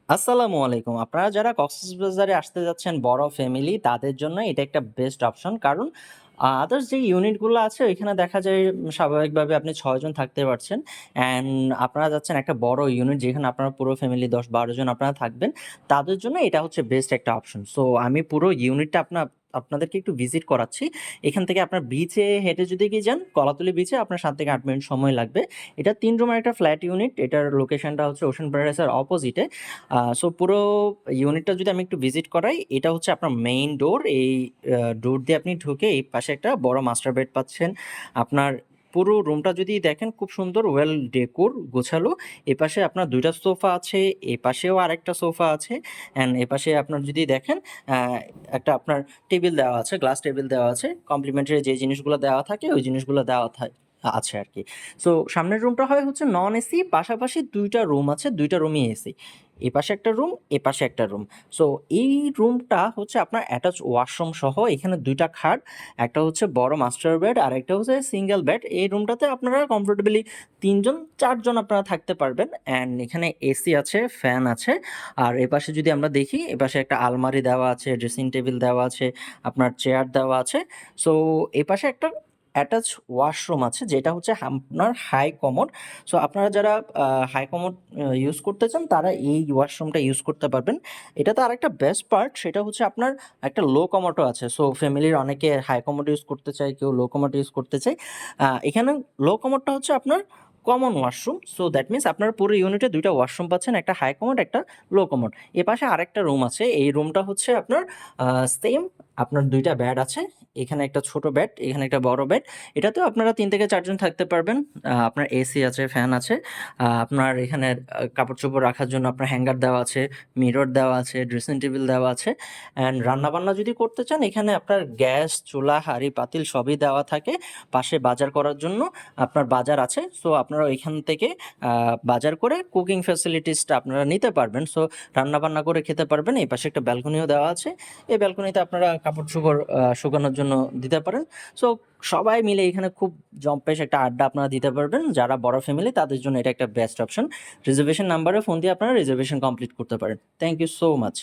আসসালামু আলাইকুম। আপনারা যারা কক্সবাজারে আসতে যাচ্ছেন বড় ফ্যামিলি তাদের জন্য এটা একটা বেস্ট অপশন। কারণ আদার্স যে ইউনিটগুলো আছে ওইখানে দেখা যায় স্বাভাবিকভাবে আপনি ৬ জন থাকতে পারছেন। অ্যান্ড আপনারা যাচ্ছেন একটা বড় ইউনিট যেখানে আপনারা পুরো ফ্যামিলি ১০-১২ জন আপনারা থাকবেন। তাদের জন্য এটা হচ্ছে বেস্ট একটা অপশন। সো আমি পুরো ইউনিটটা আপনাদেরকে একটু ভিজিট করাচ্ছি। এখান থেকে আপনার বিচে হেঁটে যদি কি যান, কলাতলি বিচে আপনার ৭ থেকে ৮ মিনিট সময় লাগবে। এটা ৩ রুমের একটা ফ্ল্যাট ইউনিট। এটার লোকেশনটা হচ্ছে ওশেন প্যারাডাইসের অপোজিটে। সো পুরো ইউনিটটা যদি আমি একটু ভিজিট করাই, এটা হচ্ছে আপনার মেইন ডোর। এই ডোর দিয়ে আপনি ঢুকে এই পাশে একটা বড় মাস্টার বেড পাচ্ছেন। আপনার পুরো রুমটা যদি দেখেন খুব সুন্দর ওয়েল ডেকোর গোছালো। এপাশে আপনার ২ টা সোফা আছে, এপাশেও আরেকটা সোফা আছে। অ্যান্ড এপাশে আপনার যদি দেখেন আ একটা আপনার টেবিল দেওয়া আছে, গ্লাস টেবিল দেওয়া আছে। কমপ্লিমেন্টারি যে জিনিসগুলো দেওয়া থাকে ওই জিনিসগুলো দেওয়া আছে আরকি। সো সামনের রুমটা হয় হচ্ছে নন এসি, পাশাপাশি ২ টা রুম আছে, ২ টা রুমই এসি। এপাশে একটা রুম, এপাশে একটা রুম। সো এই রুমটা হচ্ছে আপনার অ্যাটাচ ওয়াশরুম সহ। এখানে ২ টা খাট, একটা হচ্ছে বড় মাস্টার বেড, আরেকটা হচ্ছে সিঙ্গেল বেড। এই রুমটাতে আপনারা কমফোর্টেবলি ৩ জন, ৪ জন আপনারা থাকতে পারবেন। অ্যান্ড এখানে এসি আছে, ফ্যান আছে। আর এপাশে যদি আমরা দেখি, এপাশে একটা আলমারি দেওয়া আছে, ড্রেসিং টেবিল দেওয়া আছে, আপনার চেয়ার দেওয়া আছে। সো এপাশে একটা অ্যাটাচ ওয়াশরুম আছে যেটা হচ্ছে আপনার হাই কমোড। সো আপনারা যারা হাই কমোড ইউজ করতে চান তারা এই ওয়াশরুমটা ইউজ করতে পারবেন। এটাতে আরেকটা বেস্ট পার্ট সেটা হচ্ছে আপনার একটা লো কমোডও আছে। সো ফ্যামিলির অনেকে হাই কমোড ইউজ করতে চায়, কেউ লো কমোড ইউজ করতে চায়। এখানে লো কমোডটা হচ্ছে আপনার common washroom. So that means আপনারা পুরো ইউনিটে ২ টা ওয়াশরুম পাচ্ছেন, একটা হাই কমোড, একটা লো কমোড। এপাশে আরেকটা রুম আছে। এই রুমটা হচ্ছে আপনার সেম, আপনার ২ টা বেড আছে। এখানে একটা ছোট বেড, এখানে একটা বড় বেড। এটাতেও আপনারা ৩ থেকে ৪ জন থাকতে পারবেন। আপনার এসি আছে, ফ্যান আছে। আপনার এখানে কাপড়-চোপড় রাখার জন্য আপনার হ্যাঙ্গার দেওয়া আছে, মিরর দেওয়া আছে, ড্রেসিং টেবিল দেওয়া আছে। অ্যান্ড রান্নাবান্না যদি করতে চান এখানে আপনার গ্যাস, চুলা, হাঁড়ি-পাতিল সবই দেওয়া থাকে। পাশে বাজার করার জন্য আপনার বাজার আছে। সো আপনারা ওইখান থেকে বাজার করে কুকিং ফ্যাসিলিটিসটা আপনারা নিতে পারবেন। সো রান্নাবান্না করে খেতে পারবেন। এই পাশে একটা ব্যালকনিও দেওয়া আছে। এই ব্যালকনিতে আপনারা কাপড়-চোপড় শুকানোর জন্য দিতে পারেন। সো সবাই মিলে এখানে খুব জম্পেশ একটা আড্ডা আপনারা দিতে পারবেন। যারা বড় ফ্যামিলি তাদের জন্য এটা একটা বেস্ট অপশন। রিজার্ভেশন নাম্বারে ফোন দিয়ে আপনারা রিজার্ভেশন কমপ্লিট করতে পারেন। Thank you so much.